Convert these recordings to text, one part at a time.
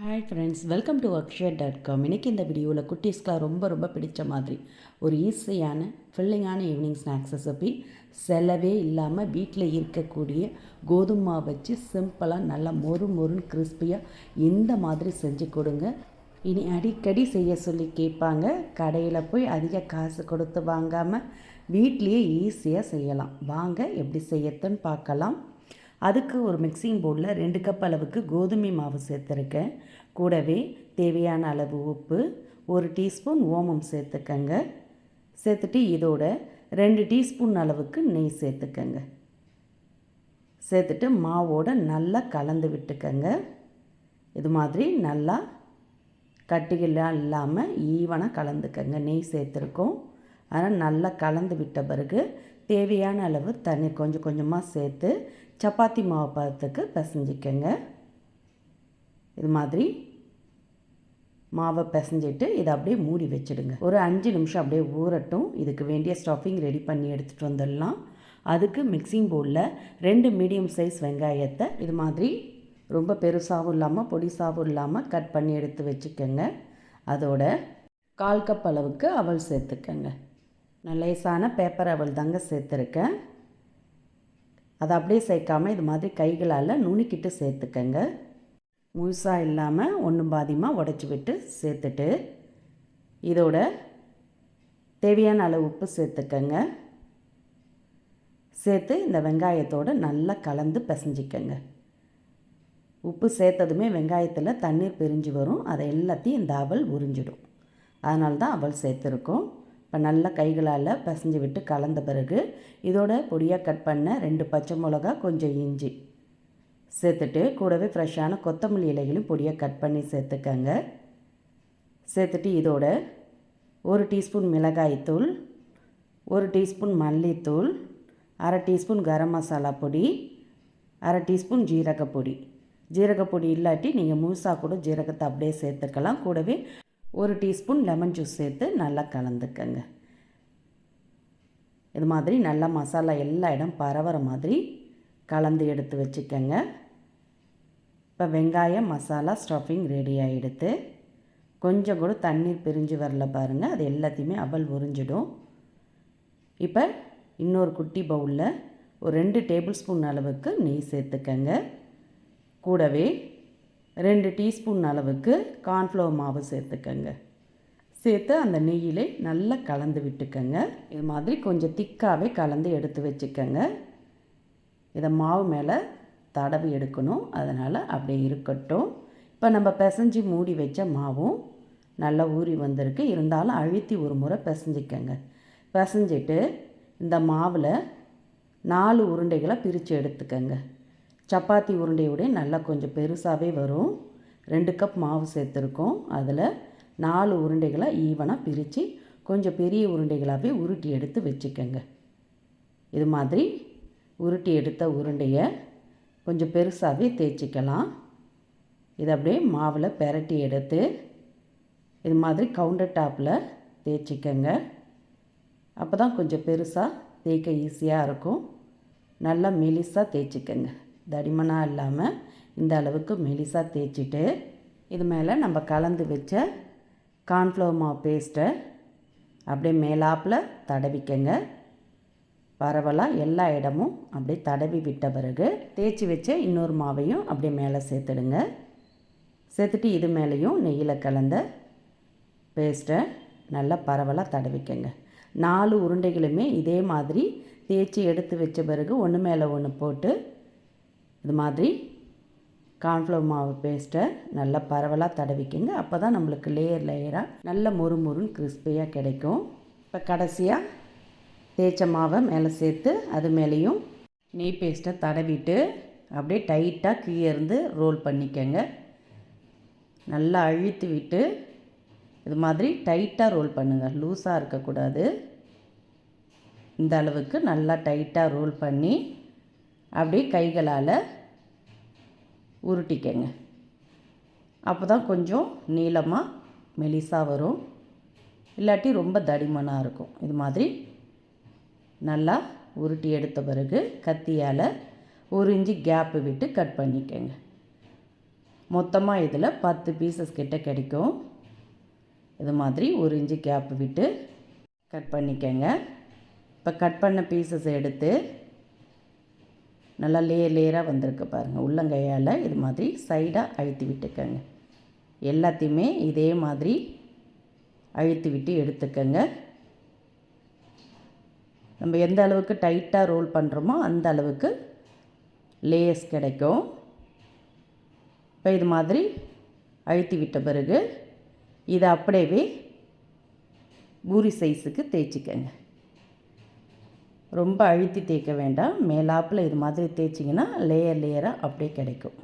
Hi friends, welcome to workshare.com. இன்றைக்கி இந்த வீடியோவில் குட்டீஸ்க்கெலாம் ரொம்ப பிடிச்ச மாதிரி ஒரு ஈஸியான ஃபில்லிங்கான ஈவினிங் ஸ்நாக்ஸ் ரெசிபி, செலவே இல்லாமல் வீட்டில் இருக்கக்கூடிய கோதுமை மாவு வச்சு சிம்பிளாக நல்லா மொறுன்னு கிறிஸ்பியாக இந்த மாதிரி செஞ்சு கொடுங்க. இனி அடிக்கடி செய்ய சொல்லி கேட்பாங்க. கடையில் போய் அதிக காசு கொடுத்து வாங்காமல் வீட்லேயே ஈஸியாக செய்யலாம். வாங்க எப்படி செய்யறதுன்னு பார்க்கலாம். அதுக்கு ஒரு மிக்சிங் பவுலில் 2 கப் அளவுக்கு கோதுமை மாவு சேர்த்துருக்கேன். கூடவே தேவையான அளவு உப்பு, 1 டீஸ்பூன் ஓமம் சேர்த்துக்கங்க. சேர்த்துட்டு இதோட 2 டீஸ்பூன் அளவுக்கு நெய் சேர்த்துக்கங்க. சேர்த்துட்டு மாவோடு நல்லா கலந்து விட்டுக்கங்க. இது மாதிரி நல்லா கட்டிகளாக இல்லாமல் ஈவனாக கலந்துக்கங்க. நெய் சேர்த்துருக்கோம், அதனால் நல்லா கலந்து விட்ட பிறகு தேவையான அளவு தண்ணி கொஞ்சமாக சேர்த்து சப்பாத்தி மாவு பதத்துக்கு பிசைஞ்சிக்கங்க. இது மாதிரி மாவை பிசைஞ்சிட்டு இதை அப்படியே மூடி வச்சுடுங்க. ஒரு 5 நிமிஷம் அப்படியே ஊறட்டும். இதுக்கு வேண்டிய ஸ்டஃபிங் ரெடி பண்ணி எடுத்துகிட்டு வந்துடலாம். அதுக்கு மிக்சிங் பவுலில் 2 மீடியம் சைஸ் வெங்காயத்தை இது மாதிரி ரொம்ப பெருசாகவும் இல்லாமல் பொடிசாகவும் இல்லாமல் கட் பண்ணி எடுத்து வச்சுக்கோங்க. அதோட 1/4 கப் அளவுக்கு அவல் சேர்த்துக்கங்க. நான் லேசான பேப்பர் அவல் தாங்க சேர்த்துருக்கேன். அதை அப்படியே சேர்க்காமல் இது மாதிரி கைகளால் நுணுக்கிட்டு சேர்த்துக்கங்க. முழுசாக இல்லாமல் ஒன்றும் பாதியமாக உடச்சி விட்டு சேர்த்துட்டு இதோட தேவையான அளவு உப்பு சேர்த்துக்கங்க. சேர்த்து இந்த வெங்காயத்தோடு நல்லா கலந்து பிசைஞ்சிக்கங்க. உப்பு சேர்த்ததுமே வெங்காயத்தில் தண்ணீர் பிரிஞ்சு வரும். அதை எல்லாத்தையும் இந்த அவல் உறிஞ்சிடும். அதனால தான் அவல் சேர்த்துருக்கோம். இப்போ நல்லா கைகளால் பிசைஞ்சு விட்டு கலந்த பிறகு இதோட பொடியாக கட் பண்ண 2 பச்சை மிளகா, கொஞ்சம் இஞ்சி சேர்த்துட்டு கூடவே ஃப்ரெஷ்ஷான கொத்தமல்லி இலைகளும் பொடியாக கட் பண்ணி சேர்த்துக்கங்க. சேர்த்துட்டு இதோட 1 டீஸ்பூன் மிளகாய்த்தூள், 1 டீஸ்பூன் மல்லித்தூள், 1/2 டீஸ்பூன் கரம் மசாலா பொடி, 1/2 டீஸ்பூன் ஜீரகப்பொடி. ஜீரகப்பொடி இல்லாட்டி நீங்கள் முழுசாக கூட ஜீரகத்தை அப்படியே சேர்த்துக்கலாம். கூடவே 1 டீஸ்பூன் லெமன் ஜூஸ் சேர்த்து நல்லா கலந்துக்கங்க. இது மாதிரி நல்லா மசாலா எல்லா இடம் பரவுற மாதிரி கலந்து எடுத்து வச்சுக்கோங்க. இப்போ வெங்காயம் மசாலா ஸ்டஃபிங் ரெடி ஆகிடுத்து. கொஞ்சம் கூட தண்ணீர் பிரிஞ்சு வரல பாருங்கள். அது எல்லாத்தையுமே அவல் உறிஞ்சிடும். இப்போ இன்னொரு குட்டி பவுலில் ஒரு 2 டேபிள் ஸ்பூன் அளவுக்கு நெய் சேர்த்துக்கங்க. கூடவே 2 டீஸ்பூன் அளவுக்கு கார்ன்ஃப்ளவர் மாவு சேர்த்துக்கங்க. சேர்த்து அந்த நெய்யிலே நல்லா கலந்து விட்டுக்கங்க. இது மாதிரி கொஞ்சம் திக்காகவே கலந்து எடுத்து வச்சுக்கோங்க. இதை மாவு மேலே தடவி எடுக்கணும், அதனால் அப்படியே இருக்கட்டும். இப்போ நம்ம பிசைஞ்சு மூடி வச்ச மாவும் நல்லா ஊறி வந்திருக்கு. இருந்தாலும் அழுத்தி ஒரு முறை பிசைஞ்சிக்கங்க. பிசைஞ்சிட்டு இந்த மாவில் 4 உருண்டைகளை பிரித்து எடுத்துக்கங்க. சப்பாத்தி உருண்டையோட நல்லா கொஞ்சம் பெருசாகவே வரும். 2 கப் மாவு சேர்த்துருக்கோம். அதில் 4 உருண்டைகளை ஈவனாக பிரித்து கொஞ்சம் பெரிய உருண்டைகளாகவே உருட்டி எடுத்து வச்சுக்கோங்க. இது மாதிரி உருட்டி எடுத்த உருண்டையை கொஞ்சம் பெருசாகவே தேய்ச்சிக்கலாம். இதை அப்படியே மாவில் பெரட்டி எடுத்து இது மாதிரி கவுண்டர் டாப்பில் தேய்ச்சிக்கங்க. அப்போ தான் கொஞ்சம் பெருசாக தேய்க்க ஈஸியாக இருக்கும். நல்லா மெலிசாக தேய்ச்சிக்கங்க. தடிமனாக இல்லாமல் இந்த அளவுக்கு மெலிசாக தேய்ச்சிட்டு இது மேலே நம்ம கலந்து வச்ச கார்ன்ஃப்ளவர் மாவு பேஸ்ட்டை அப்படியே மேலாப்பில் தடவிக்கங்க. பரவலாக எல்லா இடமும் அப்படியே தடவி விட்ட பிறகு தேய்ச்சி வச்ச இன்னொரு மாவையும் அப்படியே மேலே சேர்த்துடுங்க. சேர்த்துட்டு இது மேலேயும் நெய்யில் கலந்த பேஸ்ட்டை நல்லா பரவலாக தடவிக்கங்க. 4 உருண்டைகளுமே இதே மாதிரி தேய்ச்சி எடுத்து வச்ச பிறகு ஒன்று மேலே ஒன்று போட்டு இது மாதிரி கார்ன்ஃப்ளவர் மாவு பேஸ்ட்டை நல்லா பரவலாக தடவிக்கங்க. அப்போ தான் நம்மளுக்கு லேயராக நல்ல மொறுன்னு கிறிஸ்பியாக கிடைக்கும். இப்போ கடைசியாக தேய்ச்ச மாவை மேலே சேர்த்து அது மேலேயும் நெய் பேஸ்ட்டை தடவிட்டு அப்படியே டைட்டாக கீழேருந்து ரோல் பண்ணிக்கங்க. நல்லா அழுத்தி விட்டு இது மாதிரி டைட்டாக ரோல் பண்ணுங்கள். லூஸாக இருக்கக்கூடாது. இந்த அளவுக்கு நல்லா டைட்டாக ரோல் பண்ணி அப்படியே கைகளால் உருட்டிக்கங்க. அப்போ தான் கொஞ்சம் நீளமாக மெலிசாக வரும். இல்லாட்டி ரொம்ப தடிமனாக இருக்கும். இது மாதிரி நல்லா உருட்டி எடுத்த பிறகு கத்தியால் 1 இன்ச்சு கேப்பு விட்டு கட் பண்ணிக்கங்க. மொத்தமாக இதில் 10 பீசஸ் கிட்ட கிடைக்கும். இது மாதிரி 1 இன்ச்சு கேப் விட்டு கட் பண்ணிக்கங்க. இப்போ கட் பண்ண பீசஸ் எடுத்து நல்லா லேயராக வந்திருக்கு பாருங்கள். உள்ளங்கையால் இது மாதிரி சைடாக அழுத்தி விட்டுக்கங்க. எல்லாத்தையுமே இதே மாதிரி அழுத்தி விட்டு எடுத்துக்கங்க. நம்ம எந்த அளவுக்கு டைட்டாக ரோல் பண்ணுறோமோ அந்த அளவுக்கு லேயர்ஸ் கிடைக்கும். இப்போ இது மாதிரி அழுத்தி விட்ட பிறகு இதை அப்படியே பூரி சைஸுக்கு தேய்ச்சிக்கங்க. ரொம்ப அழுத்தி தேய்க்க வேண்டாம். மேலாப்பில் இது மாதிரி தேய்ச்சிங்கன்னா லேயராக அப்படியே கிடைக்கும்.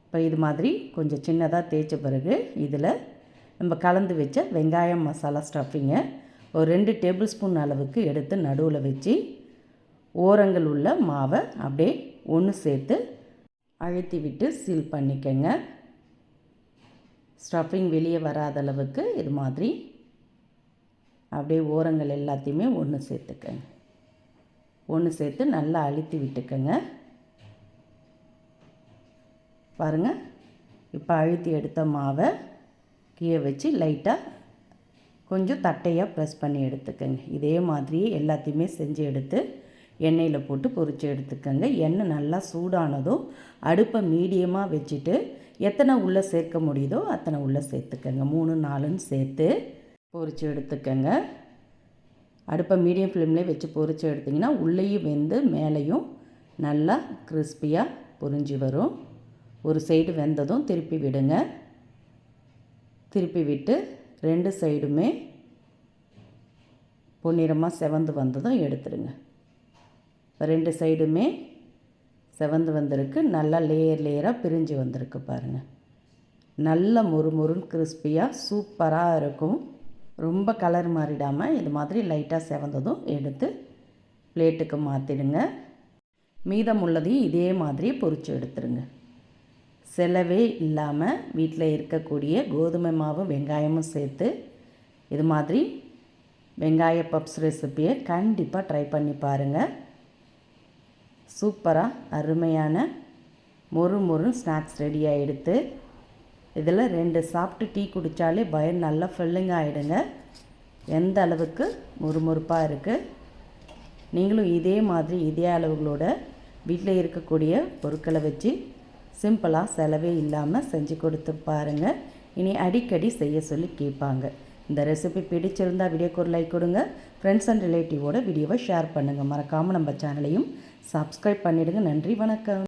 இப்போ இது மாதிரி கொஞ்சம் சின்னதாக தேய்ச்ச பிறகு இதில் நம்ம கலந்து வச்ச வெங்காயம் மசாலா ஸ்டஃபிங்கை ஒரு 2 டேபிள் ஸ்பூன் அளவுக்கு எடுத்து நடுவில் வச்சு ஓரங்கள் உள்ள மாவை அப்படியே ஒன்று சேர்த்து அழுத்தி விட்டு சீல் பண்ணிக்கங்க. ஸ்டஃபிங் வெளியே வராத அளவுக்கு இது மாதிரி அப்படியே ஓரங்கள் எல்லாத்தையுமே ஒன்று சேர்த்துக்கங்க. ஒன்று சேர்த்து நல்லா அழுத்தி விட்டுக்கங்க. பாருங்கள், இப்போ அழுத்தி எடுத்த மாவை கீழே வச்சு லைட்டாக கொஞ்சம் தட்டையாக ப்ரெஸ் பண்ணி எடுத்துக்கங்க. இதே மாதிரியே எல்லாத்தையுமே செஞ்சு எடுத்து எண்ணெயில் போட்டு பொரித்து எடுத்துக்கங்க. எண்ணெய் நல்லா சூடானதும் அடுப்பை மீடியமாக வச்சுட்டு எத்தனை உள்ளே சேர்க்க முடியுதோ அத்தனை உள்ளே சேர்த்துக்கங்க. 3 4ன்னு சேர்த்து பொரித்து எடுத்துக்கங்க. அடுப்பை மீடியம் ஃப்ளேம்லேயே வச்சு பொரித்து எடுத்திங்கன்னா உள்ளேயும் வெந்து மேலேயும் நல்லா கிறிஸ்பியாக பொரிஞ்சு வரும். ஒரு சைடு வெந்ததும் திருப்பி விடுங்க. திருப்பி விட்டு 2 சைடுமே பொன்னிறமாக செவந்து வந்ததும் எடுத்துடுங்க. 2 சைடுமே செவந்து வந்திருக்கு. நல்லா லேயராக பிரிஞ்சு வந்திருக்கு பாருங்கள். நல்ல மொறுமொறுன்னு கிறிஸ்பியாக சூப்பராக இருக்கும். ரொம்ப கலர் மாறிடாமல் இது மாதிரி லைட்டாக செவந்ததும் எடுத்து பிளேட்டுக்கு மாற்றிடுங்க. மீதம் உள்ளதையும் இதே மாதிரி பொரித்து எடுத்துருங்க. செலவே இல்லாமல் வீட்டில் இருக்கக்கூடிய கோதுமை மாவு வெங்காயமும் சேர்த்து இது மாதிரி வெங்காய பப்ஸ் ரெசிப்பியை கண்டிப்பாக ட்ரை பண்ணி பாருங்கள். சூப்பராக அருமையான மொறு ஸ்நாக்ஸ் ரெடியாக எடுத்து இதில் 2 சாப்பிட்டு டீ குடித்தாலே வயிறு நல்லா ஃபில்லிங் ஆகிடுங்க. எந்த அளவுக்கு மொறுமொறுப்பாக இருக்குது. நீங்களும் இதே மாதிரி இதே அளவுகளோட வீட்டில் இருக்கக்கூடிய பொருட்களை வச்சு சிம்பிளாக செலவே இல்லாமல் செஞ்சு கொடுத்து பாருங்கள். இனி அடிக்கடி செய்ய சொல்லி கேட்பாங்க. இந்த ரெசிபி பிடிச்சிருந்தால் வீடியோக்கு ஒரு லைக் கொடுங்க. ஃப்ரெண்ட்ஸ் அண்ட் ரிலேட்டிவோட வீடியோவை ஷேர் பண்ணுங்கள். மறக்காமல் நம்ம சேனலையும் சப்ஸ்கிரைப் பண்ணிவிடுங்க. நன்றி, வணக்கம்.